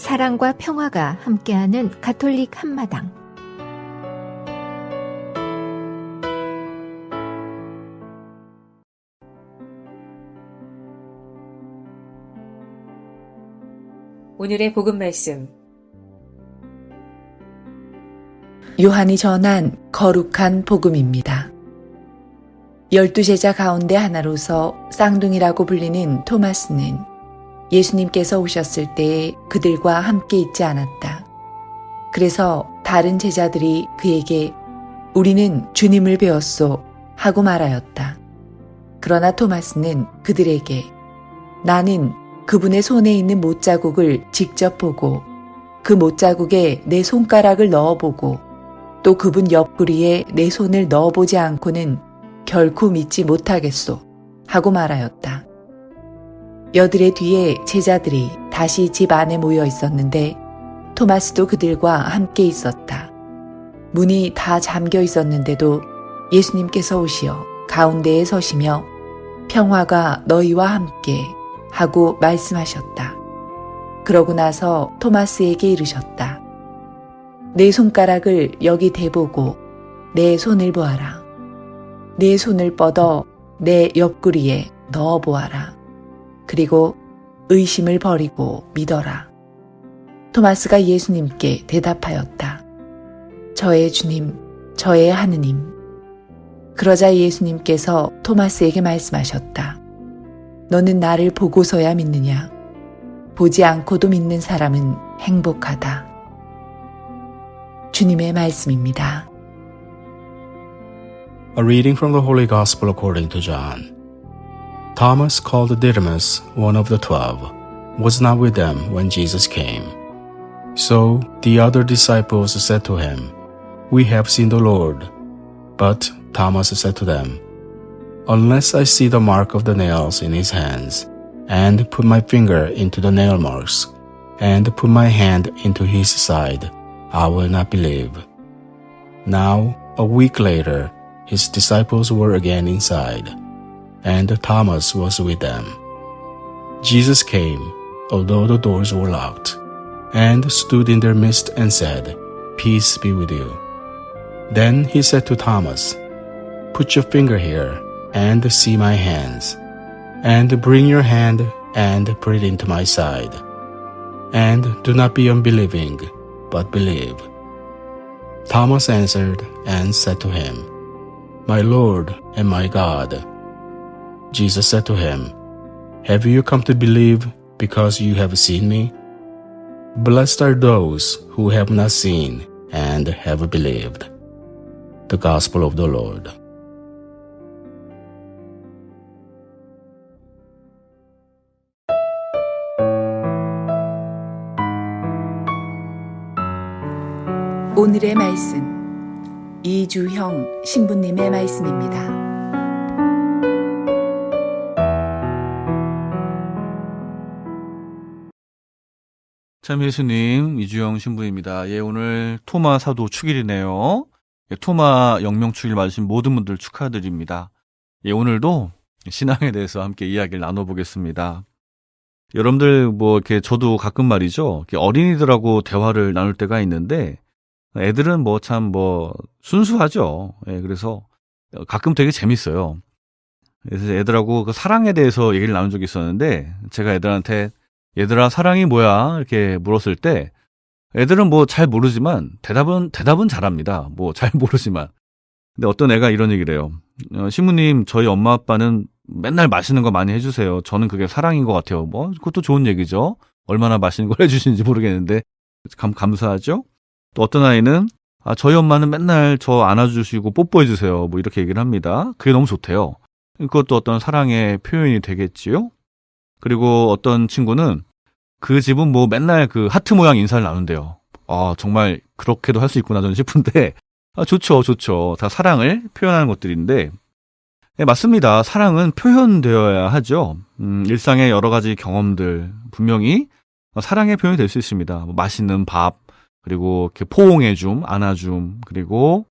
사랑과 평화가 함께하는 가톨릭 한마당. 오늘의 복음 말씀. 요한이 전한 거룩한 복음입니다. 12제자 가운데 하나로서 쌍둥이라고 불리는 토마스는 예수님께서 오셨을 때에 그들과 함께 있지 않았다. 그래서 다른 제자들이 그에게 우리는 주님을 배웠소 하고 말하였다. 그러나 토마스는 그들에게 나는 그분의 손에 있는 못자국을 직접 보고 그 못자국에 내 손가락을 넣어보고 또 그분 옆구리에 내 손을 넣어보지 않고는 결코 믿지 못하겠소 하고 말하였다. 여드레 뒤에 제자들이 다시 집 안에 모여 있었는데 토마스도 그들과 함께 있었다. 문이 다 잠겨 있었는데도 예수님께서 오시어 가운데에 서시며 평화가 너희와 함께 하고 말씀하셨다. 그러고 나서 토마스에게 이르셨다. 내 손가락을 여기 대보고 내 손을 보아라. 내 손을 뻗어 내 옆구리에 넣어보아라. 그리고 의심을 버리고 믿어라. 토마스가 예수님께 대답하였다. 저의 주님, 저의 하느님. 그러자 예수님께서 토마스에게 말씀하셨다. 너는 나를 보고서야 믿느냐? 보지 않고도 믿는 사람은 행복하다. 주님의 말씀입니다. A reading from the Holy Gospel according to John. Thomas, called Didymus, one of the 12, was not with them when Jesus came. So the other disciples said to him, We have seen the Lord. But Thomas said to them, Unless I see the mark of the nails in his hands, and put my finger into the nail marks, and put my hand into his side, I will not believe. Now, a week later, his disciples were again inside, and Thomas was with them. Jesus came, although the doors were locked, and stood in their midst and said, Peace be with you. Then he said to Thomas, Put your finger here, and see my hands, and bring your hand and put it into my side. And do not be unbelieving, but believe. Thomas answered and said to him, My Lord and my God. Jesus said to him, Have you come to believe because you have seen me? Blessed are those who have not seen and have believed. The Gospel of the Lord. 오늘의 말씀, 이주형 신부님의 말씀입니다. 참 예수님, 이주영 신부입니다. 예, 오늘 토마 사도 축일이네요. 예, 토마 영명 축일 맞으신 모든 분들 축하드립니다. 예, 오늘도 신앙에 대해서 함께 이야기를 나눠보겠습니다. 여러분들 이렇게 저도 가끔 말이죠. 이렇게 어린이들하고 대화를 나눌 때가 있는데 애들은 참 순수하죠. 예, 그래서 가끔 되게 재밌어요. 그래서 애들하고 그 사랑에 대해서 얘기를 나눈 적이 있었는데 제가 애들한테 얘들아 사랑이 뭐야? 이렇게 물었을 때 애들은 잘 모르지만 대답은 잘합니다. 잘 모르지만. 근데 어떤 애가 이런 얘기를 해요. 신부님, 저희 엄마 아빠는 맨날 맛있는 거 많이 해주세요. 저는 그게 사랑인 것 같아요. 그것도 좋은 얘기죠. 얼마나 맛있는 걸 해주시는지 모르겠는데 감사하죠. 또 어떤 아이는 저희 엄마는 맨날 저 안아주시고 뽀뽀해주세요. 이렇게 얘기를 합니다. 그게 너무 좋대요. 그것도 어떤 사랑의 표현이 되겠지요. 그리고 어떤 친구는 그 집은 맨날 그 하트 모양 인사를 나눈대요. 정말 그렇게도 할 수 있구나 저는 싶은데 좋죠. 다 사랑을 표현하는 것들인데 네, 맞습니다. 사랑은 표현되어야 하죠. 일상의 여러 가지 경험들 분명히 사랑의 표현이 될 수 있습니다. 맛있는 밥, 그리고 이렇게 포옹해줌, 안아줌, 그리고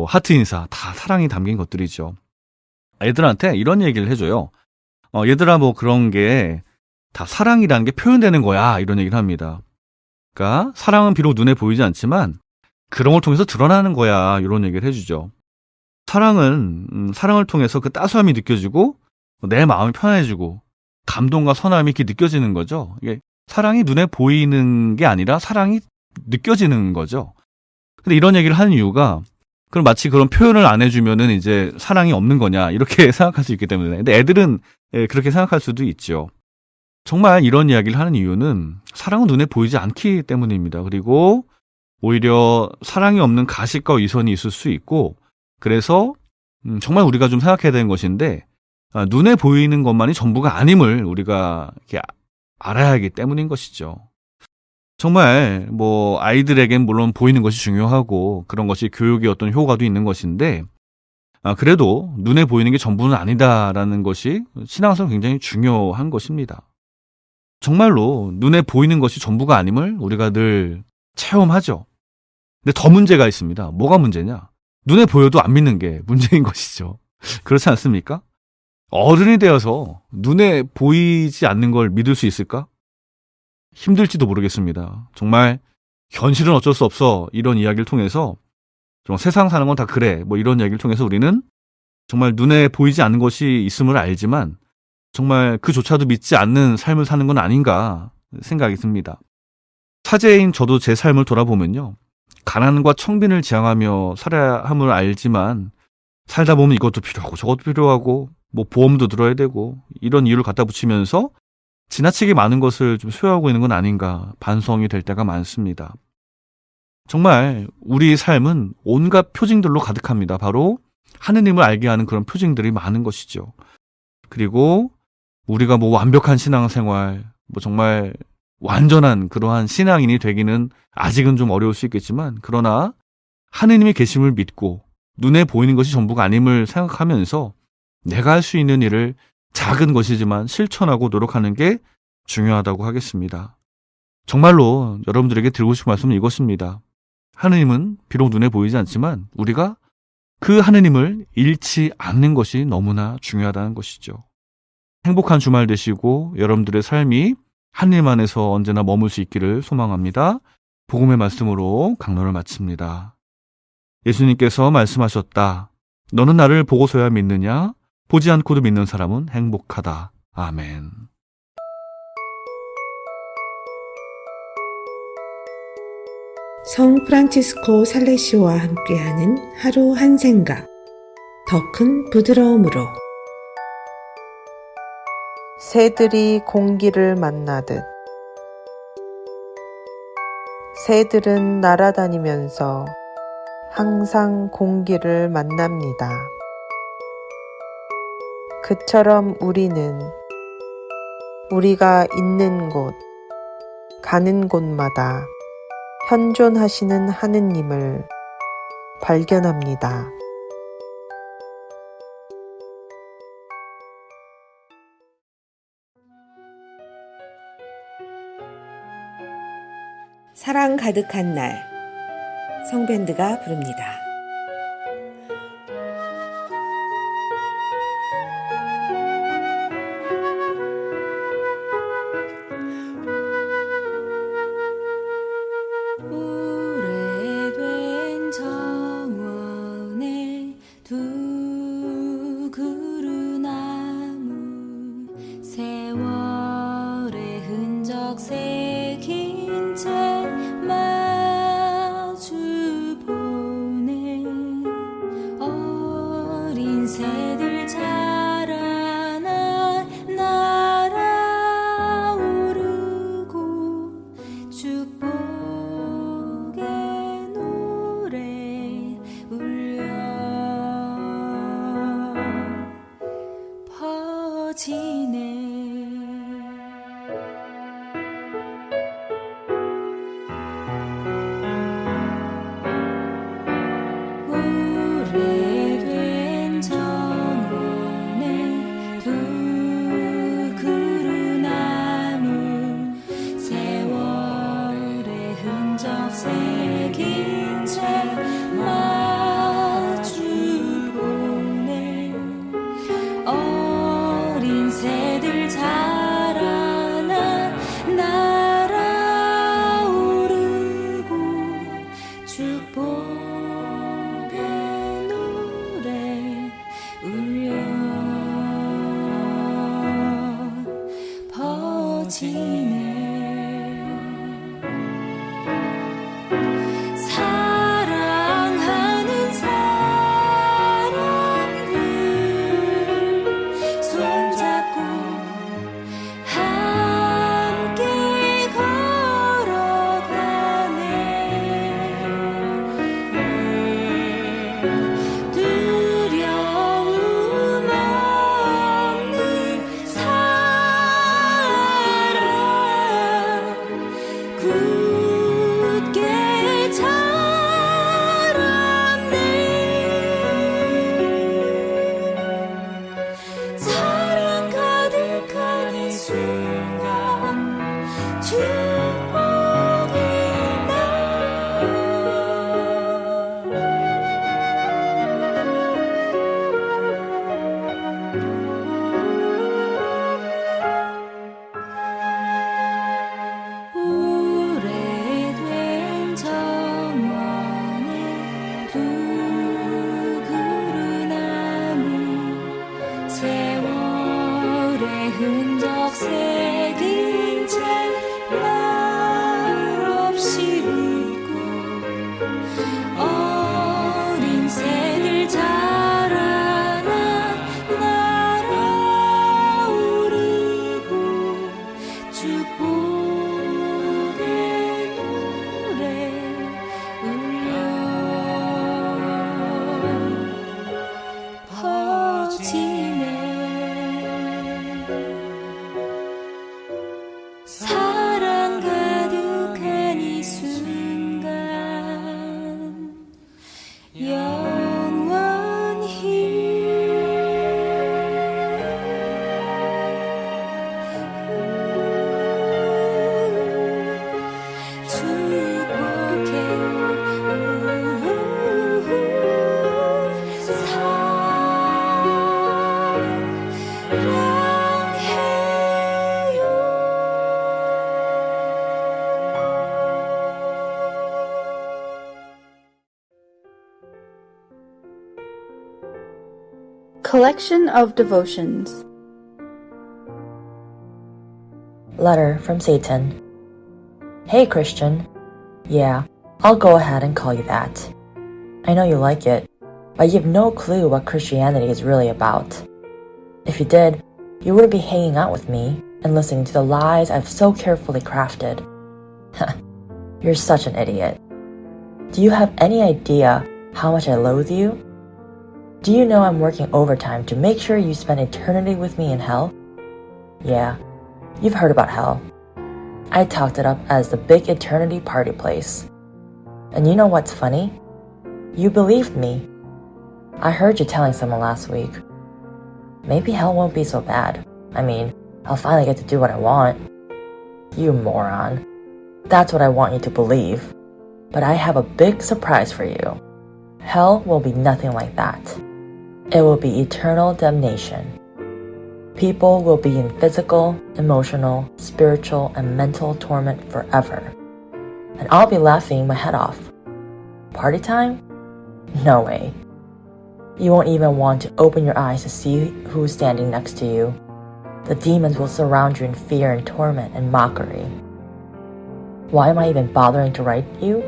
하트 인사, 다 사랑이 담긴 것들이죠. 애들한테 이런 얘기를 해줘요. 얘들아 그런 게 다 사랑이라는 게 표현되는 거야. 이런 얘기를 합니다. 그러니까 사랑은 비록 눈에 보이지 않지만 그런 걸 통해서 드러나는 거야. 이런 얘기를 해주죠. 사랑은 사랑을 통해서 그 따스함이 느껴지고 내 마음이 편해지고 감동과 선함이 이렇게 느껴지는 거죠. 이게 사랑이 눈에 보이는 게 아니라 사랑이 느껴지는 거죠. 근데 이런 얘기를 하는 이유가 그럼 마치 그런 표현을 안 해주면은 이제 사랑이 없는 거냐 이렇게 생각할 수 있기 때문에. 근데 애들은 그렇게 생각할 수도 있죠. 정말 이런 이야기를 하는 이유는 사랑은 눈에 보이지 않기 때문입니다. 그리고 오히려 사랑이 없는 가식과 위선이 있을 수 있고 그래서 정말 우리가 좀 생각해야 되는 것인데 눈에 보이는 것만이 전부가 아님을 우리가 이렇게 알아야 하기 때문인 것이죠. 정말 뭐 아이들에겐 물론 보이는 것이 중요하고 그런 것이 교육의 어떤 효과도 있는 것인데 그래도 눈에 보이는 게 전부는 아니다라는 것이 신앙에서 굉장히 중요한 것입니다. 정말로 눈에 보이는 것이 전부가 아님을 우리가 늘 체험하죠. 근데 더 문제가 있습니다. 뭐가 문제냐? 눈에 보여도 안 믿는 게 문제인 것이죠. 그렇지 않습니까? 어른이 되어서 눈에 보이지 않는 걸 믿을 수 있을까? 힘들지도 모르겠습니다. 정말 현실은 어쩔 수 없어 이런 이야기를 통해서 정말 세상 사는 건 다 그래 뭐 이런 이야기를 통해서 우리는 정말 눈에 보이지 않는 것이 있음을 알지만 정말 그조차도 믿지 않는 삶을 사는 건 아닌가 생각이 듭니다. 사제인 저도 제 삶을 돌아보면요. 가난과 청빈을 지향하며 살아야 함을 알지만 살다 보면 이것도 필요하고 저것도 필요하고 뭐 보험도 들어야 되고 이런 이유를 갖다 붙이면서 지나치게 많은 것을 좀 소유하고 있는 건 아닌가 반성이 될 때가 많습니다. 정말 우리 삶은 온갖 표징들로 가득합니다. 바로 하느님을 알게 하는 그런 표징들이 많은 것이죠. 그리고 우리가 뭐 완벽한 신앙생활, 뭐 정말 완전한 그러한 신앙인이 되기는 아직은 좀 어려울 수 있겠지만 그러나 하느님의 계심을 믿고 눈에 보이는 것이 전부가 아님을 생각하면서 내가 할 수 있는 일을 작은 것이지만 실천하고 노력하는 게 중요하다고 하겠습니다. 정말로 여러분들에게 드리고 싶은 말씀은 이것입니다. 하느님은 비록 눈에 보이지 않지만 우리가 그 하느님을 잃지 않는 것이 너무나 중요하다는 것이죠. 행복한 주말 되시고 여러분들의 삶이 하느님 안에서 언제나 머물 수 있기를 소망합니다. 복음의 말씀으로 강론을 마칩니다. 예수님께서 말씀하셨다. 너는 나를 보고서야 믿느냐? 보지 않고도 믿는 사람은 행복하다. 아멘. 성 프란치스코 살레시오와 함께하는 하루 한 생각, 더 큰 부드러움으로. 새들이 공기를 만나듯 새들은 날아다니면서 항상 공기를 만납니다. 그처럼 우리는 우리가 있는 곳, 가는 곳마다 현존하시는 하느님을 발견합니다. 사랑 가득한 날, 성밴드가 부릅니다. 오래된 정원에 두 그루나무 세월의 흔적 새긴 채 마주 보네. 어린 새들 자라나 날아오르고 축복의 노래 울려 퍼지네. 오래된 정원에 두 그루나무 세월의 흔적 새긴 채 마주 보네. 어린 새들 자라나 퍼지네 사랑하는 사람들 손잡고 함께 걸어가네 두려움 없는 사랑 굳게 자랐네 사랑 가득한 이 순간 축복이 오래된 정원에 두 그루 나무 세월의 흔적 새긴 채 말없이 울고 어린 새들 자라나 날아오르고 축복의 노래 울려 퍼지네 사랑 가득한 이 순간 영원히 Collection of Devotions. Letter from Satan. Hey Christian. Yeah, I'll go ahead and call you that. I know you like it, but you have no clue what Christianity is really about. If you did, you wouldn't be hanging out with me and listening to the lies I've so carefully crafted. You're such an idiot. Do you have any idea how much I loathe you? Do you know I'm working overtime to make sure you spend eternity with me in hell? Yeah, you've heard about hell. I talked it up as the big eternity party place. And you know what's funny? You believed me. I heard you telling someone last week. Maybe hell won't be so bad. I mean, I'll finally get to do what I want. You moron. That's what I want you to believe. But I have a big surprise for you. Hell will be nothing like that. It will be eternal damnation. People will be in physical, emotional, spiritual, and mental torment forever. And I'll be laughing my head off. Party time? No way. You won't even want to open your eyes to see who's standing next to you. The demons will surround you in fear and torment and mockery. Why am I even bothering to write you?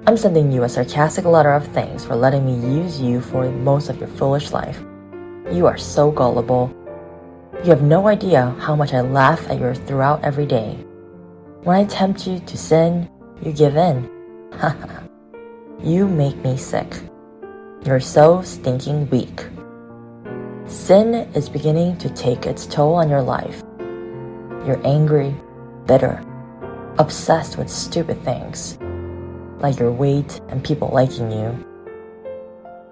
I'm sending you a sarcastic letter of thanks for letting me use you for most of your foolish life. You are so gullible. You have no idea how much I laugh at your throughout every day. When I tempt you to sin, you give in. You make me sick. You're so stinking weak. Sin is beginning to take its toll on your life. You're angry, bitter, obsessed with stupid things, like your weight and people liking you.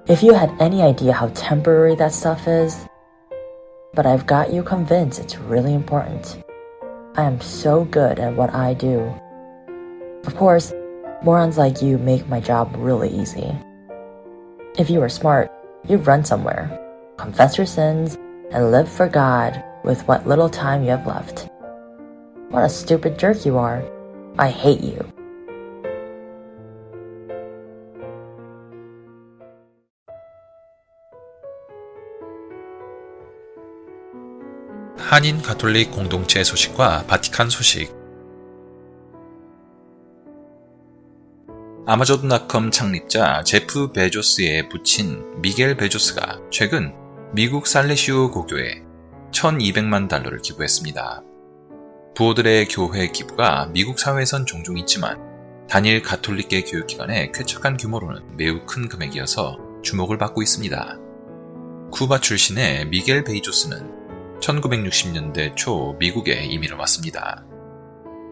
If you had any idea how temporary that stuff is, but I've got you convinced it's really important. I am so good at what I do. Of course, morons like you make my job really easy. If you were smart, you'd run somewhere, confess your sins, and live for God with what little time you have left. What a stupid jerk you are. I hate you. 한인 가톨릭 공동체 소식과 바티칸 소식. 아마존닷컴 창립자 제프 베조스의 부친 미겔 베조스가 최근 미국 살레시오 고교에 $1,200만 기부했습니다. 부호들의 교회 기부가 미국 사회에선 종종 있지만 단일 가톨릭계 교육기관의 쾌척한 규모로는 매우 큰 금액이어서 주목을 받고 있습니다. 쿠바 출신의 미겔 베조스는 1960년대 초 미국에 이민을 왔습니다.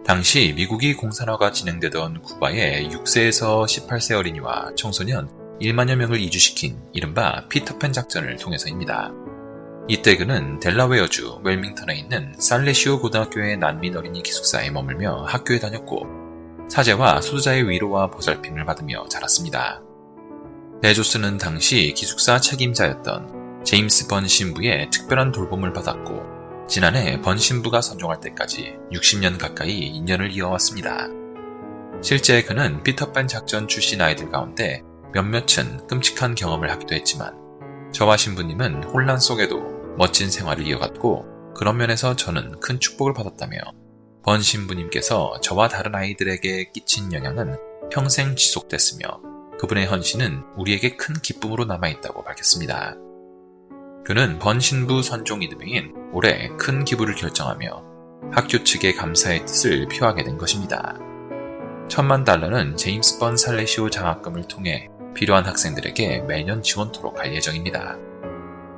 당시 미국이 공산화가 진행되던 쿠바에 6세에서 18세 어린이와 청소년 1만여 명을 이주시킨 이른바 피터팬 작전을 통해서입니다. 이때 그는 델라웨어주 웰밍턴에 있는 살레시오 고등학교의 난민 어린이 기숙사에 머물며 학교에 다녔고 사제와 소수자의 위로와 보살핌을 받으며 자랐습니다. 베조스는 당시 기숙사 책임자였던 제임스 번 신부의 특별한 돌봄을 받았고 지난해 번 신부가 선종할 때까지 60년 가까이 인연을 이어왔습니다. 실제 그는 피터팬 작전 출신 아이들 가운데 몇몇은 끔찍한 경험을 하기도 했지만 저와 신부님은 혼란 속에도 멋진 생활을 이어갔고 그런 면에서 저는 큰 축복을 받았다며 번 신부님께서 저와 다른 아이들에게 끼친 영향은 평생 지속됐으며 그분의 헌신은 우리에게 큰 기쁨으로 남아있다고 밝혔습니다. 그는 번 신부 선종 이듬해인 올해 큰 기부를 결정하며 학교 측의 감사의 뜻을 표하게 된 것입니다. $1,000만 제임스 번 살레시오 장학금을 통해 필요한 학생들에게 매년 지원토록 할 예정입니다.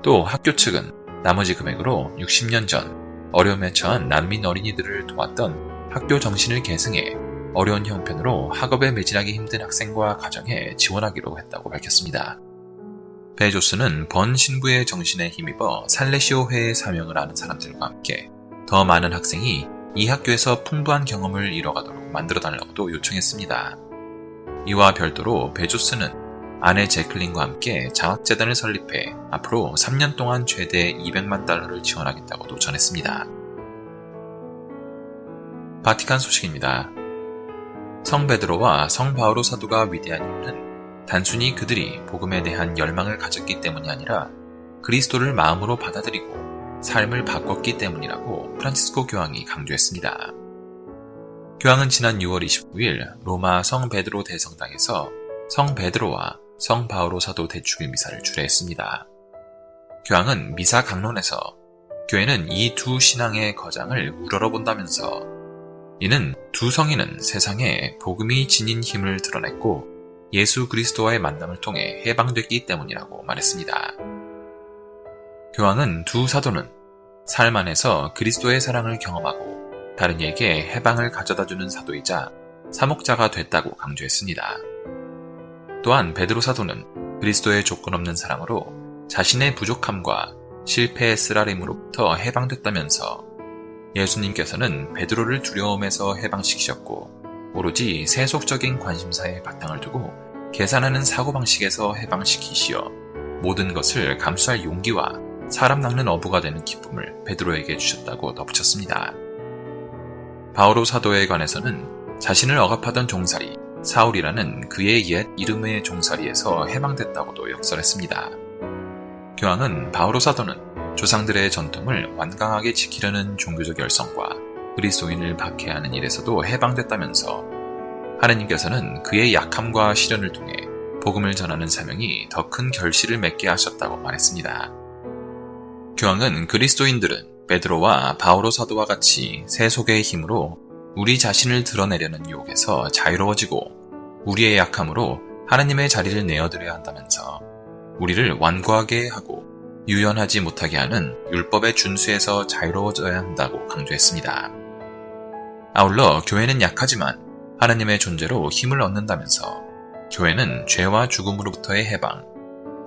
또 학교 측은 나머지 금액으로 60년 전 어려움에 처한 난민 어린이들을 도왔던 학교 정신을 계승해 어려운 형편으로 학업에 매진하기 힘든 학생과 가정에 지원하기로 했다고 밝혔습니다. 베조스는 번 신부의 정신에 힘입어 살레시오회의 사명을 아는 사람들과 함께 더 많은 학생이 이 학교에서 풍부한 경험을 이뤄가도록 만들어달라고도 요청했습니다. 이와 별도로 베조스는 아내 제클린과 함께 장학재단을 설립해 앞으로 3년 동안 최대 $200만 지원하겠다고도 전했습니다. 바티칸 소식입니다. 성 베드로와 성 바오로 사도가 위대한 이유는 단순히 그들이 복음에 대한 열망을 가졌기 때문이 아니라 그리스도를 마음으로 받아들이고 삶을 바꿨기 때문이라고 프란치스코 교황이 강조했습니다. 교황은 지난 6월 29일 로마 성 베드로 대성당에서 성 베드로와 성 바오로 사도 대축일 미사를 주례했습니다. 교황은 미사 강론에서 교회는 이 두 신앙의 거장을 우러러본다면서 이는 두 성인은 세상에 복음이 지닌 힘을 드러냈고 예수 그리스도와의 만남을 통해 해방됐기 때문이라고 말했습니다. 교황은 두 사도는 삶 안에서 그리스도의 사랑을 경험하고 다른 이에게 해방을 가져다주는 사도이자 사목자가 됐다고 강조했습니다. 또한 베드로 사도는 그리스도의 조건 없는 사랑으로 자신의 부족함과 실패의 쓰라림으로부터 해방됐다면서 예수님께서는 베드로를 두려움에서 해방시키셨고 오로지 세속적인 관심사에 바탕을 두고 계산하는 사고방식에서 해방시키시어 모든 것을 감수할 용기와 사람 낚는 어부가 되는 기쁨을 베드로에게 주셨다고 덧붙였습니다. 바오로 사도에 관해서는 자신을 억압하던 종살이 사울이라는 그의 옛 이름의 종살이에서 해방됐다고도 역설했습니다. 교황은 바오로 사도는 조상들의 전통을 완강하게 지키려는 종교적 열성과 그리스도인을 박해하는 일에서도 해방됐다면서 하느님께서는 그의 약함과 시련을 통해 복음을 전하는 사명이 더 큰 결실을 맺게 하셨다고 말했습니다. 교황은 그리스도인들은 베드로와 바오로 사도와 같이 세속의 힘으로 우리 자신을 드러내려는 유혹에서 자유로워지고 우리의 약함으로 하느님의 자리를 내어드려야 한다면서 우리를 완고하게 하고 유연하지 못하게 하는 율법의 준수에서 자유로워져야 한다고 강조했습니다. 아울러 교회는 약하지만 하느님의 존재로 힘을 얻는다면서 교회는 죄와 죽음으로부터의 해방,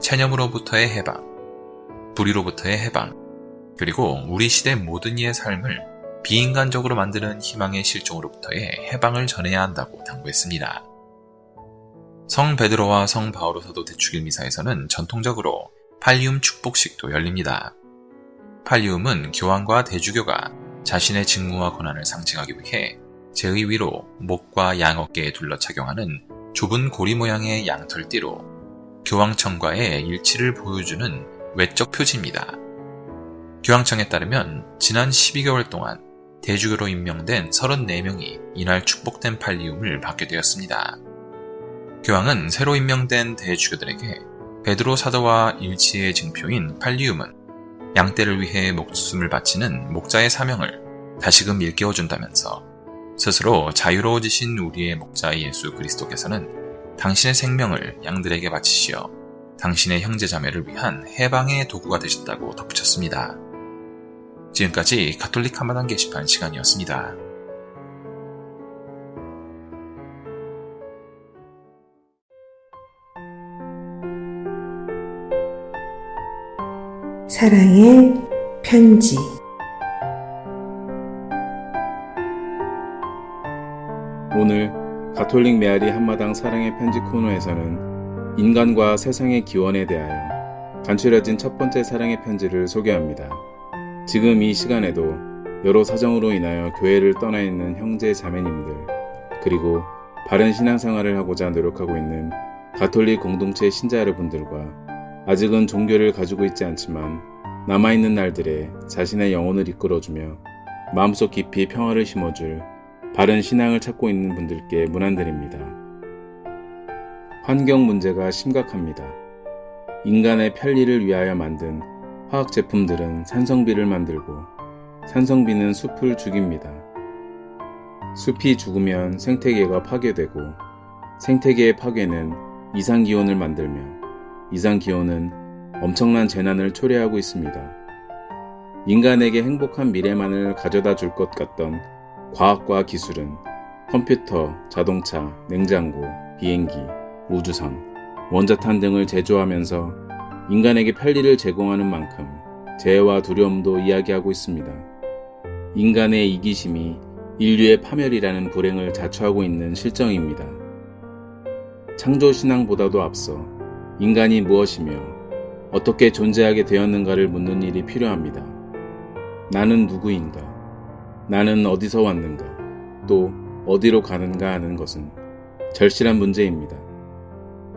체념으로부터의 해방, 불의로부터의 해방, 그리고 우리 시대 모든 이의 삶을 비인간적으로 만드는 희망의 실종으로부터의 해방을 전해야 한다고 당부했습니다. 성 베드로와 성 바오로 사도 대축일 미사에서는 전통적으로 팔리움 축복식도 열립니다. 팔리움은 교황과 대주교가 자신의 직무와 권한을 상징하기 위해 제의 위로 목과 양 어깨에 둘러 착용하는 좁은 고리 모양의 양털띠로 교황청과의 일치를 보여주는 외적 표지입니다. 교황청에 따르면 지난 12개월 동안 대주교로 임명된 34명이 이날 축복된 팔리움을 받게 되었습니다. 교황은 새로 임명된 대주교들에게 베드로 사도와 일치의 증표인 팔리움은 양떼를 위해 목숨을 바치는 목자의 사명을 다시금 일깨워준다면서 스스로 자유로워지신 우리의 목자 예수 그리스도께서는 당신의 생명을 양들에게 바치시어 당신의 형제자매를 위한 해방의 도구가 되셨다고 덧붙였습니다. 지금까지 가톨릭 한마당 게시판 시간이었습니다. 사랑의 편지. 오늘 가톨릭 메아리 한마당 사랑의 편지 코너에서는 인간과 세상의 기원에 대하여 간추려진 첫 번째 사랑의 편지를 소개합니다. 지금 이 시간에도 여러 사정으로 인하여 교회를 떠나 있는 형제 자매님들, 그리고 바른 신앙생활을 하고자 노력하고 있는 가톨릭 공동체 신자 여러분들과 아직은 종교를 가지고 있지 않지만 남아있는 날들에 자신의 영혼을 이끌어주며 마음속 깊이 평화를 심어줄 바른 신앙을 찾고 있는 분들께 문안드립니다. 환경 문제가 심각합니다. 인간의 편리를 위하여 만든 화학 제품들은 산성비를 만들고 산성비는 숲을 죽입니다. 숲이 죽으면 생태계가 파괴되고 생태계의 파괴는 이상기온을 만들며 이상기온은 엄청난 재난을 초래하고 있습니다. 인간에게 행복한 미래만을 가져다 줄 것 같던 과학과 기술은 컴퓨터, 자동차, 냉장고, 비행기, 우주선, 원자탄 등을 제조하면서 인간에게 편리를 제공하는 만큼 재해와 두려움도 이야기하고 있습니다. 인간의 이기심이 인류의 파멸이라는 불행을 자초하고 있는 실정입니다. 창조신앙보다도 앞서 인간이 무엇이며 어떻게 존재하게 되었는가를 묻는 일이 필요합니다. 나는 누구인가? 나는 어디서 왔는가? 또 어디로 가는가 하는 것은 절실한 문제입니다.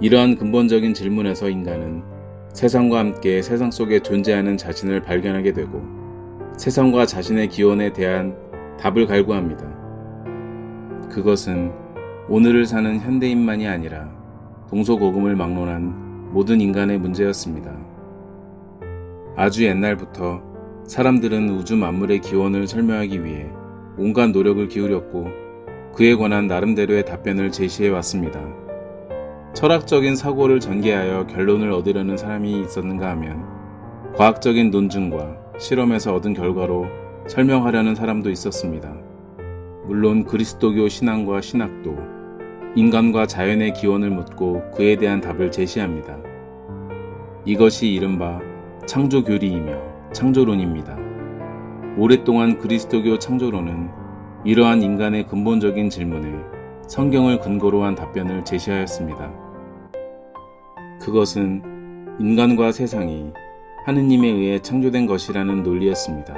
이러한 근본적인 질문에서 인간은 세상과 함께 세상 속에 존재하는 자신을 발견하게 되고 세상과 자신의 기원에 대한 답을 갈구합니다. 그것은 오늘을 사는 현대인만이 아니라 동서고금을 막론한 모든 인간의 문제였습니다. 아주 옛날부터 사람들은 우주 만물의 기원을 설명하기 위해 온갖 노력을 기울였고 그에 관한 나름대로의 답변을 제시해 왔습니다. 철학적인 사고를 전개하여 결론을 얻으려는 사람이 있었는가 하면 과학적인 논증과 실험에서 얻은 결과로 설명하려는 사람도 있었습니다. 물론 그리스도교 신앙과 신학도 인간과 자연의 기원을 묻고 그에 대한 답을 제시합니다. 이것이 이른바 창조교리이며 창조론입니다. 오랫동안 그리스도교 창조론은 이러한 인간의 근본적인 질문에 성경을 근거로 한 답변을 제시하였습니다. 그것은 인간과 세상이 하느님에 의해 창조된 것이라는 논리였습니다.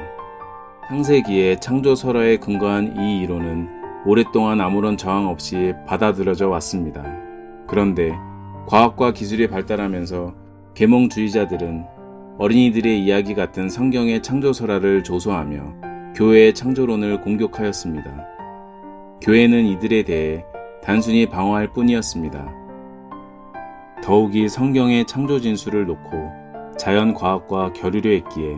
창세기의 창조설화에 근거한 이 이론은 오랫동안 아무런 저항 없이 받아들여져 왔습니다. 그런데 과학과 기술이 발달하면서 계몽주의자들은 어린이들의 이야기 같은 성경의 창조설화를 조소하며 교회의 창조론을 공격하였습니다. 교회는 이들에 대해 단순히 방어할 뿐이었습니다. 더욱이 성경의 창조 진술을 놓고 자연과학과 결의를 했기에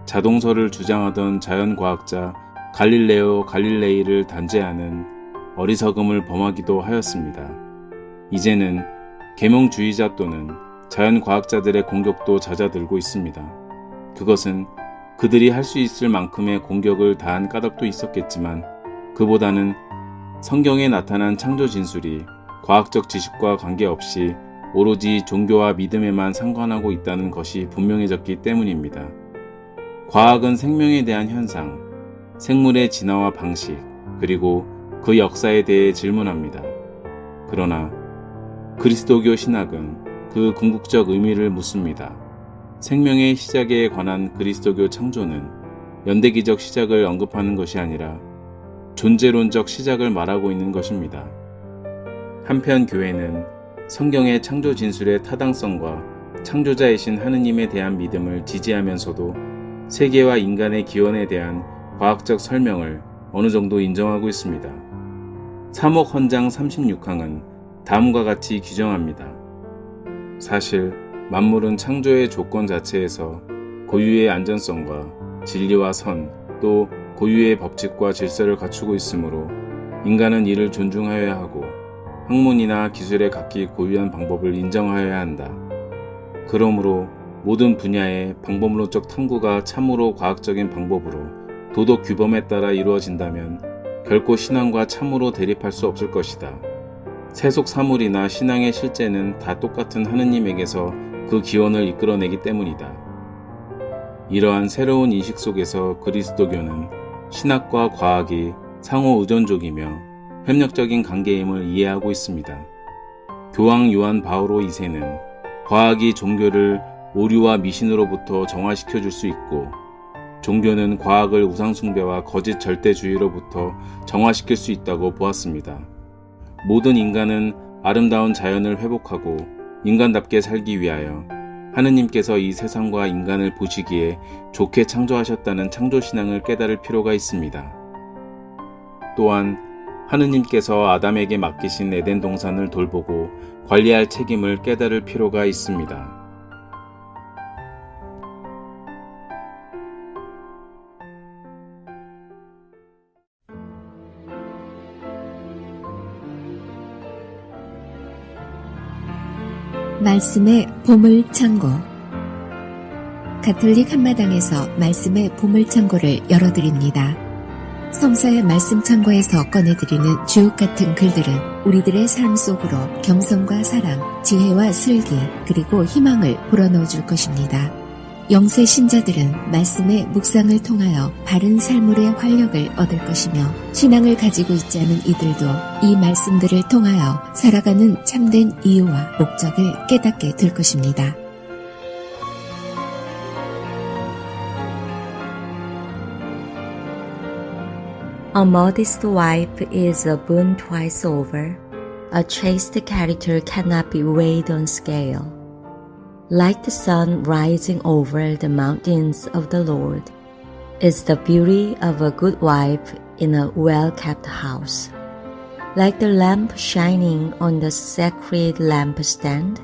자동설을 주장하던 자연과학자 갈릴레오 갈릴레이를 단죄하는 어리석음을 범하기도 하였습니다. 이제는 계몽주의자 또는 자연과학자들의 공격도 잦아들고 있습니다. 그것은 그들이 할 수 있을 만큼의 공격을 다한 까닭도 있었겠지만 그보다는 성경에 나타난 창조 진술이 과학적 지식과 관계없이 오로지 종교와 믿음에만 상관하고 있다는 것이 분명해졌기 때문입니다. 과학은 생명에 대한 현상, 생물의 진화와 방식, 그리고 그 역사에 대해 질문합니다. 그러나 그리스도교 신학은 그 궁극적 의미를 묻습니다. 생명의 시작에 관한 그리스도교 창조는 연대기적 시작을 언급하는 것이 아니라 존재론적 시작을 말하고 있는 것입니다. 한편 교회는 성경의 창조 진술의 타당성과 창조자이신 하느님에 대한 믿음을 지지하면서도 세계와 인간의 기원에 대한 과학적 설명을 어느 정도 인정하고 있습니다. 3억 헌장 36항은 다음과 같이 규정합니다. 사실 만물은 창조의 조건 자체에서 고유의 안전성과 진리와 선, 또 고유의 법칙과 질서를 갖추고 있으므로 인간은 이를 존중하여야 하고 학문이나 기술에 각기 고유한 방법을 인정하여야 한다. 그러므로 모든 분야의 방법론적 탐구가 참으로 과학적인 방법으로 도덕 규범에 따라 이루어진다면 결코 신앙과 참으로 대립할 수 없을 것이다. 세속 사물이나 신앙의 실제는 다 똑같은 하느님에게서 그 기원을 이끌어내기 때문이다. 이러한 새로운 인식 속에서 그리스도교는 신학과 과학이 상호 의존적이며 협력적인 관계임을 이해하고 있습니다. 교황 요한 바오로 2세는 과학이 종교를 오류와 미신으로부터 정화시켜 줄 수 있고 종교는 과학을 우상숭배와 거짓 절대주의로부터 정화시킬 수 있다고 보았습니다. 모든 인간은 아름다운 자연을 회복하고 인간답게 살기 위하여 하느님께서 이 세상과 인간을 보시기에 좋게 창조하셨다는 창조신앙을 깨달을 필요가 있습니다. 또한 하느님께서 아담에게 맡기신 에덴 동산을 돌보고 관리할 책임을 깨달을 필요가 있습니다. 말씀의 보물창고. 가톨릭 한마당에서 말씀의 보물창고를 열어드립니다. 성서의 말씀 창고에서 꺼내드리는 주옥같은 글들은 우리들의 삶 속으로 겸손과 사랑, 지혜와 슬기, 그리고 희망을 불어넣어 줄 것입니다. 영세 신자들은 말씀의 묵상을 통하여 바른 삶의 활력을 얻을 것이며 신앙을 가지고 있지 않은 이들도 이 말씀들을 통하여 살아가는 참된 이유와 목적을 깨닫게 될 것입니다. A modest wife is a boon twice over. A chaste character cannot be weighed on scale. Like the sun rising over the mountains of the Lord is the beauty of a good wife in a well-kept house. Like the lamp shining on the sacred lampstand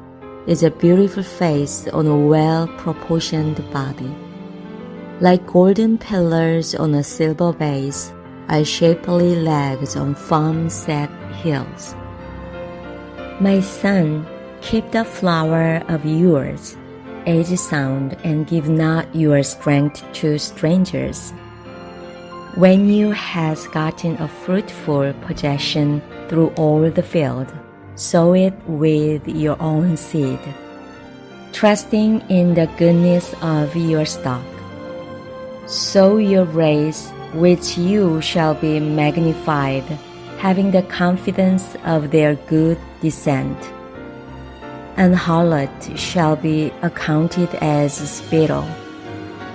is a beautiful face on a well-proportioned body. Like golden pillars on a silver base are shapely legs on firm set heels. My son, keep the flower of yours, age sound, and give not your strength to strangers. When you has gotten a fruitful possession through all the field, sow it with your own seed, trusting in the goodness of your stock. Sow your race, which you shall be magnified, having the confidence of their good descent. An harlot shall be accounted as spittle,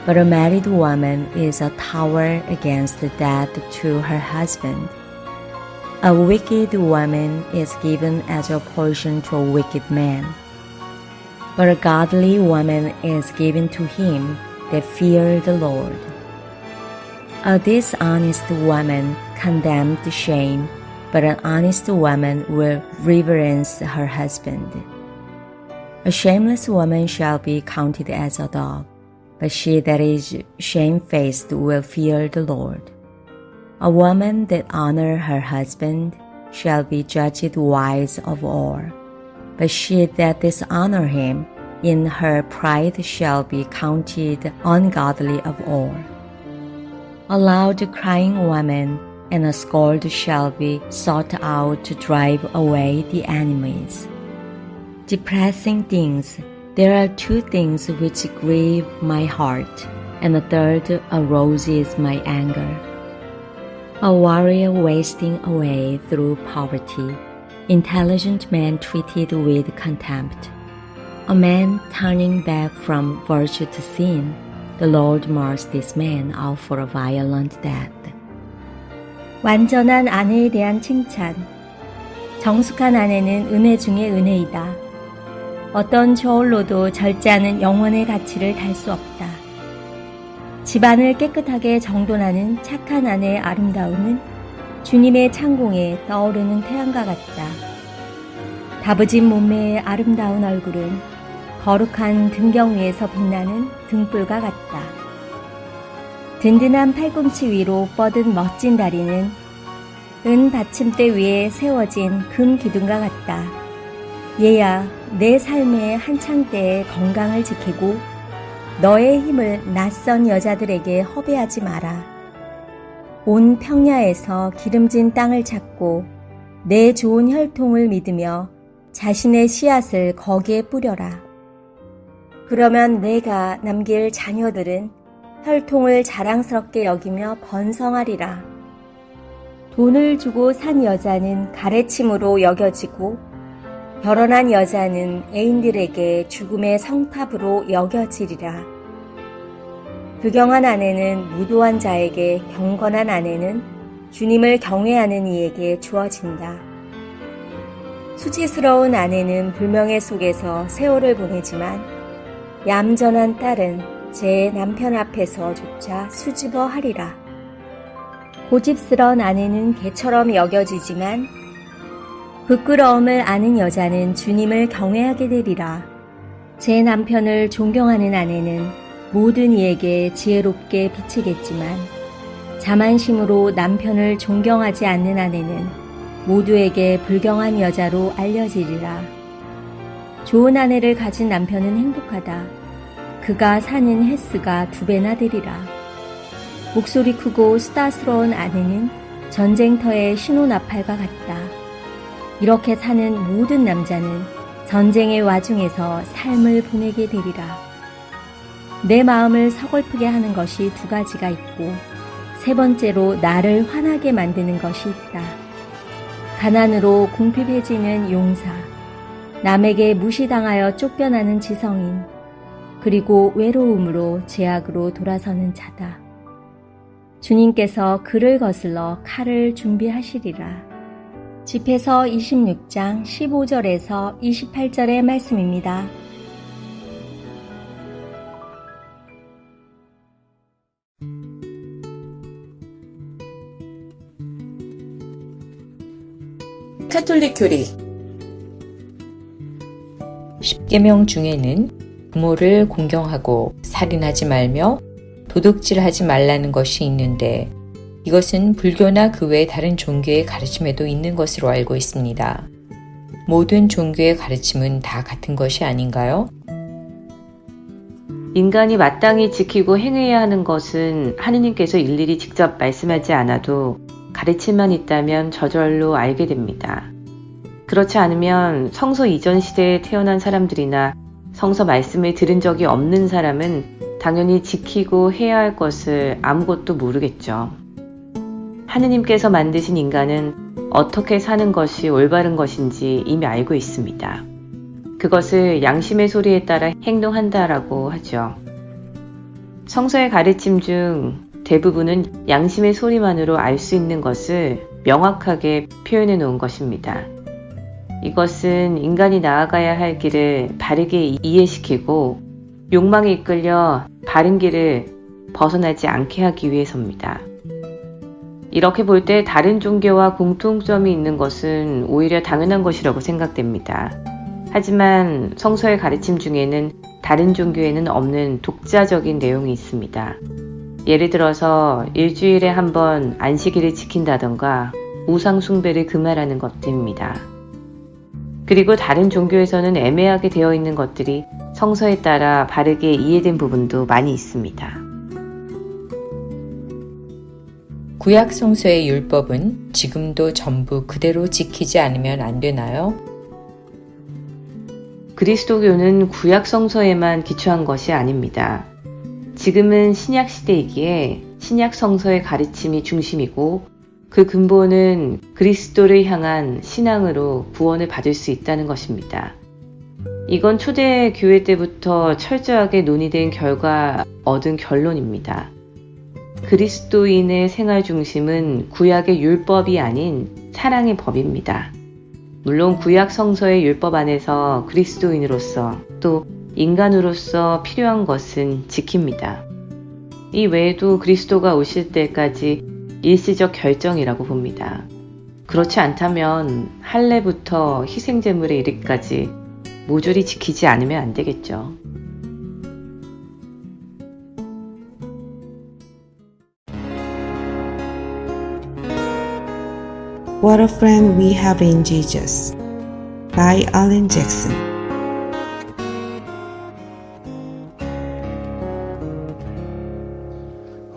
but a married woman is a tower against death to her husband. A wicked woman is given as a portion to a wicked man, but a godly woman is given to him that fear the Lord. A dishonest woman condemned to shame, but an honest woman will reverence her husband. A shameless woman shall be counted as a dog, but she that is shamefaced will fear the Lord. A woman that honor her husband shall be judged wise of all, but she that dishonor him in her pride shall be counted ungodly of all. A loud crying woman and a scold shall be sought out to drive away the enemies. Depressing things, there are two things which grieve my heart, and a third arouses my anger. A warrior wasting away through poverty, intelligent man treated with contempt. A man turning back from virtue to sin, the Lord marks this man out for a violent death. 완전한 아내에 대한 칭찬. 정숙한 아내는 은혜 중에 은혜이다. 어떤 저울로도 절제하는 영혼의 가치를 달 수 없다. 집안을 깨끗하게 정돈하는 착한 아내의 아름다움은 주님의 창공에 떠오르는 태양과 같다. 다부진 몸매의 아름다운 얼굴은 거룩한 등경 위에서 빛나는 등불과 같다. 든든한 팔꿈치 위로 뻗은 멋진 다리는 은 받침대 위에 세워진 금 기둥과 같다. 얘야, 내 삶의 한창 때의 건강을 지키고 너의 힘을 낯선 여자들에게 허비하지 마라. 온 평야에서 기름진 땅을 찾고 내 좋은 혈통을 믿으며 자신의 씨앗을 거기에 뿌려라. 그러면 내가 남길 자녀들은 혈통을 자랑스럽게 여기며 번성하리라. 돈을 주고 산 여자는 가래침으로 여겨지고 결혼한 여자는 애인들에게 죽음의 성탑으로 여겨지리라. 부경한 아내는 무도한 자에게, 경건한 아내는 주님을 경외하는 이에게 주어진다. 수치스러운 아내는 불명예 속에서 세월을 보내지만 얌전한 딸은 제 남편 앞에서조차 수줍어하리라. 고집스러운 아내는 개처럼 여겨지지만 부끄러움을 아는 여자는 주님을 경외하게 되리라. 제 남편을 존경하는 아내는 모든 이에게 지혜롭게 비치겠지만 자만심으로 남편을 존경하지 않는 아내는 모두에게 불경한 여자로 알려지리라. 좋은 아내를 가진 남편은 행복하다. 그가 사는 횟수가 2배나 되리라. 목소리 크고 수다스러운 아내는 전쟁터의 신호나팔과 같다. 이렇게 사는 모든 남자는 전쟁의 와중에서 삶을 보내게 되리라. 내 마음을 서글프게 하는 것이 2가지가 있고 3번째로 나를 화나게 만드는 것이 있다. 가난으로 궁핍해지는 용사, 남에게 무시당하여 쫓겨나는 지성인, 그리고 외로움으로 죄악으로 돌아서는 자다. 주님께서 그를 거슬러 칼을 준비하시리라. 집에서 26장 15절에서 28절의 말씀입니다. 카톨릭 교리 10계명 중에는 부모를 공경하고 살인하지 말며 도둑질하지 말라는 것이 있는데 이것은 불교나 그 외 다른 종교의 가르침에도 있는 것으로 알고 있습니다. 모든 종교의 가르침은 다 같은 것이 아닌가요? 인간이 마땅히 지키고 행해야 하는 것은 하느님께서 일일이 직접 말씀하지 않아도 가르침만 있다면 저절로 알게 됩니다. 그렇지 않으면 성서 이전 시대에 태어난 사람들이나 성서 말씀을 들은 적이 없는 사람은 당연히 지키고 해야 할 것을 아무것도 모르겠죠. 하느님께서 만드신 인간은 어떻게 사는 것이 올바른 것인지 이미 알고 있습니다. 그것을 양심의 소리에 따라 행동한다라고 하죠. 성서의 가르침 중 대부분은 양심의 소리만으로 알 수 있는 것을 명확하게 표현해 놓은 것입니다. 이것은 인간이 나아가야 할 길을 바르게 이해시키고 욕망에 이끌려 바른 길을 벗어나지 않게 하기 위해서입니다. 이렇게 볼 때 다른 종교와 공통점이 있는 것은 오히려 당연한 것이라고 생각됩니다. 하지만 성서의 가르침 중에는 다른 종교에는 없는 독자적인 내용이 있습니다. 예를 들어서 일주일에 한 번 안식일을 지킨다던가 우상 숭배를 금하라는 것들입니다. 그리고 다른 종교에서는 애매하게 되어 있는 것들이 성서에 따라 바르게 이해된 부분도 많이 있습니다. 구약 성서의 율법은 지금도 전부 그대로 지키지 않으면 안 되나요? 그리스도교는 구약 성서에만 기초한 것이 아닙니다. 지금은 신약 시대이기에 신약 성서의 가르침이 중심이고 그 근본은 그리스도를 향한 신앙으로 구원을 받을 수 있다는 것입니다. 이건 초대 교회 때부터 철저하게 논의된 결과 얻은 결론입니다. 그리스도인의 생활 중심은 구약의 율법이 아닌 사랑의 법입니다. 물론 구약 성서의 율법 안에서 그리스도인으로서 또 인간으로서 필요한 것은 지킵니다. 이 외에도 그리스도가 오실 때까지 일시적 결정이라고 봅니다. 그렇지 않다면 할례부터 희생제물에 이르기까지 모조리 지키지 않으면 안 되겠죠. What a Friend We Have in Jesus by Alan Jackson.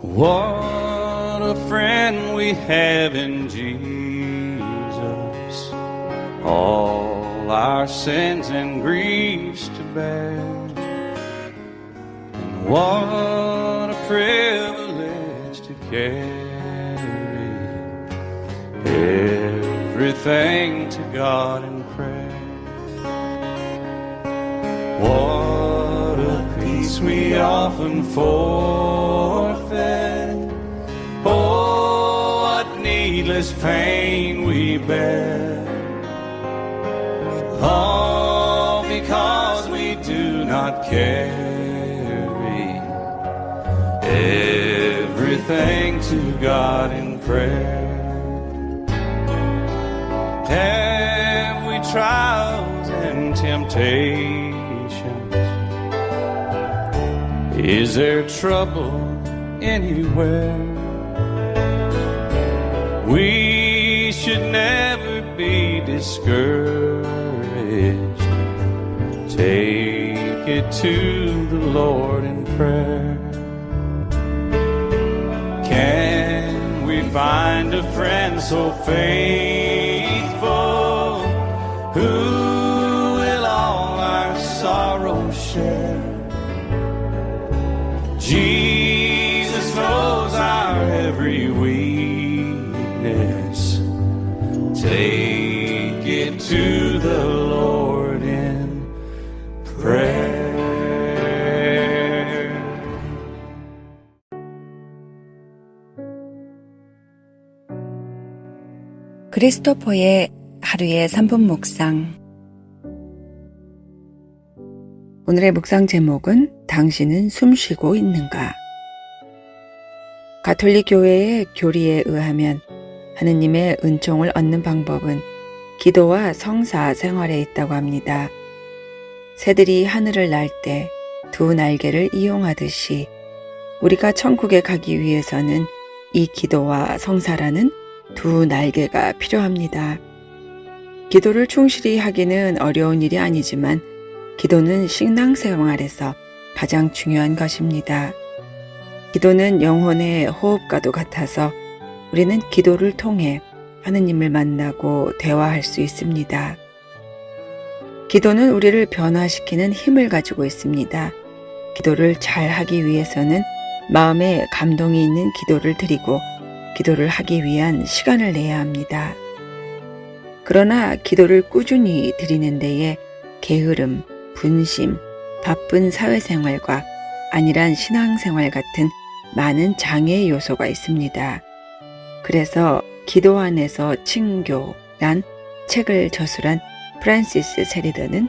What a friend we have in Jesus, all our sins and griefs to bear. And what a privilege to carry everything to God in prayer. What a peace we often forfeit. Oh, what needless pain we bear. All because we do not carry everything to God in prayer. Have we trials and temptations? Is there trouble anywhere? We should never be discouraged. Take it to the Lord in prayer. Can we find a friend so faithful who will all our sorrows share? Jesus knows our every weakness. Take it to the Lord in prayer. 크리스토퍼의 하루의 3분 묵상. 오늘의 묵상 제목은 당신은 숨쉬고 있는가? 가톨릭 교회의 교리에 의하면 하느님의 은총을 얻는 방법은 기도와 성사 생활에 있다고 합니다. 새들이 하늘을 날 때 두 날개를 이용하듯이 우리가 천국에 가기 위해서는 이 기도와 성사라는 두 날개가 필요합니다. 기도를 충실히 하기는 어려운 일이 아니지만 기도는 신앙생활에서 가장 중요한 것입니다. 기도는 영혼의 호흡과도 같아서 우리는 기도를 통해 하느님을 만나고 대화할 수 있습니다. 기도는 우리를 변화시키는 힘을 가지고 있습니다. 기도를 잘 하기 위해서는 마음에 감동이 있는 기도를 드리고 기도를 하기 위한 시간을 내야 합니다. 그러나 기도를 꾸준히 드리는 데에 게으름, 분심, 바쁜 사회생활과 안일한 신앙생활 같은 많은 장애 요소가 있습니다. 그래서 기도 안에서 칭교란 책을 저술한 프란시스 세리더는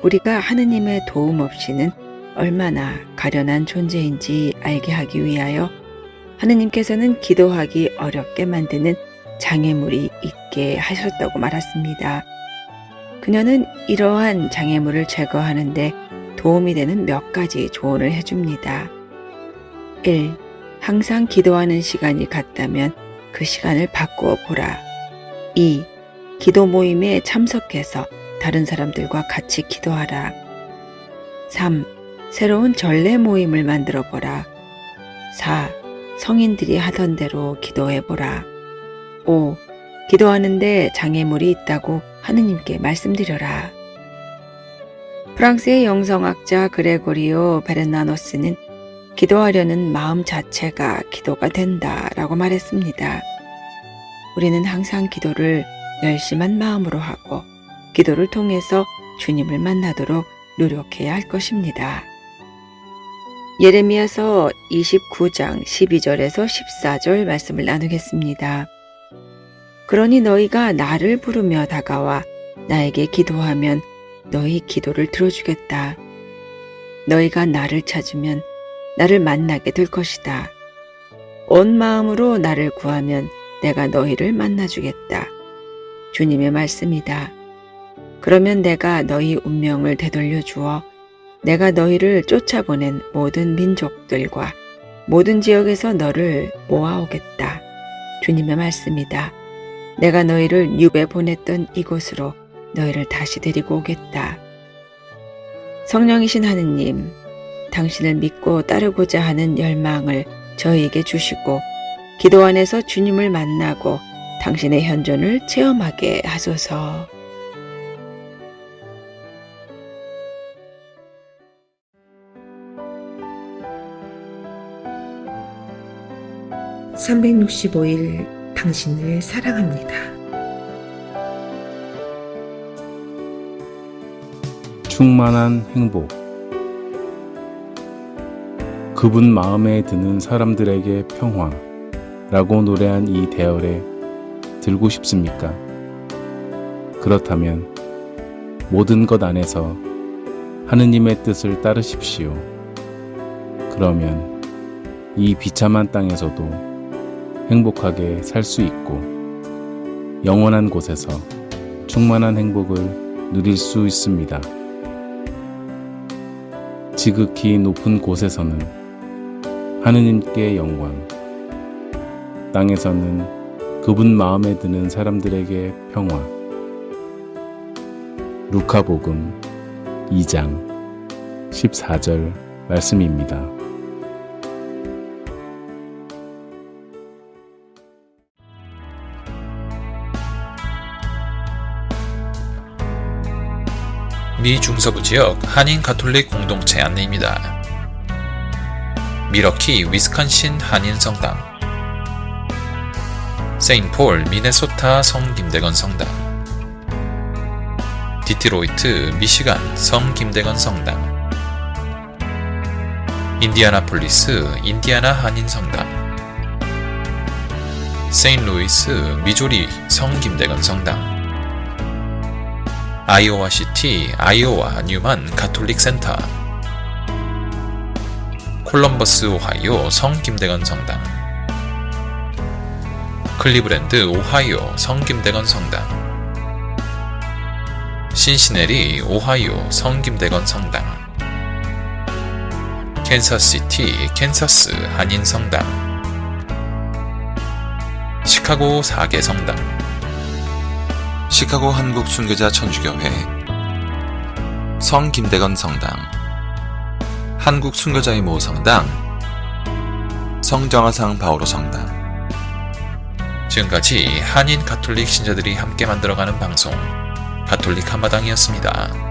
우리가 하느님의 도움 없이는 얼마나 가련한 존재인지 알게 하기 위하여 하느님께서는 기도하기 어렵게 만드는 장애물이 있게 하셨다고 말했습니다. 그녀는 이러한 장애물을 제거하는 데 도움이 되는 몇 가지 조언을 해줍니다. 1. 항상 기도하는 시간이 같다면 그 시간을 바꾸어 보라. 2. 기도 모임에 참석해서 다른 사람들과 같이 기도하라. 3. 새로운 전례 모임을 만들어 보라. 4. 성인들이 하던 대로 기도해 보라. 5. 기도하는데 장애물이 있다고 하느님께 말씀드려라. 프랑스의 영성학자 그레고리오 베르나노스는 기도하려는 마음 자체가 기도가 된다라고 말했습니다. 우리는 항상 기도를 열심한 마음으로 하고 기도를 통해서 주님을 만나도록 노력해야 할 것입니다. 예레미야서 29장 12절에서 14절 말씀을 나누겠습니다. 그러니 너희가 나를 부르며 다가와 나에게 기도하면 너희 기도를 들어주겠다. 너희가 나를 찾으면 나를 만나게 될 것이다. 온 마음으로 나를 구하면 내가 너희를 만나주겠다. 주님의 말씀이다. 그러면 내가 너희 운명을 되돌려 주어 내가 너희를 쫓아보낸 모든 민족들과 모든 지역에서 너를 모아오겠다. 주님의 말씀이다. 내가 너희를 유배 보냈던 이곳으로 너희를 다시 데리고 오겠다. 성령이신 하느님, 당신을 믿고 따르고자 하는 열망을 저희에게 주시고 기도 안에서 주님을 만나고 당신의 현존을 체험하게 하소서. (365일) 당신을 사랑합니다. 충만한 행복. 그분 마음에 드는 사람들에게 평화라고 노래한 이 대열에 들고 싶습니까? 그렇다면 모든 것 안에서 하느님의 뜻을 따르십시오. 그러면 이 비참한 땅에서도 행복하게 살 수 있고 영원한 곳에서 충만한 행복을 누릴 수 있습니다. 지극히 높은 곳에서는 하느님께 영광, 땅에서는 그분 마음에 드는 사람들에게 평화. 루카복음 2장 14절 말씀입니다. 미 중서부 지역 한인 가톨릭 공동체 안내입니다. 미러키 위스콘신 한인 성당, 세인폴 미네소타 성 김대건 성당, 디트로이트 미시간 성 김대건 성당, 인디아나폴리스 인디아나 한인 성당, 세인루이스 미조리 성 김대건 성당, 아이오와시티 아이오와 뉴만 가톨릭 센터, 콜럼버스 오하이오 성 김대건 성당, 클리브랜드 오하이오 성 김대건 성당, 신시내리 오하이오 성 김대건 성당, 캔서시티 캔서스 한인 성당, 시카고 4개 성당, 시카고 한국 순교자 천주교회, 성 김대건 성당, 한국 순교자의 모 성당, 성정화상 바오로 성당. 지금까지 한인 가톨릭 신자들이 함께 만들어가는 방송 가톨릭 한마당이었습니다.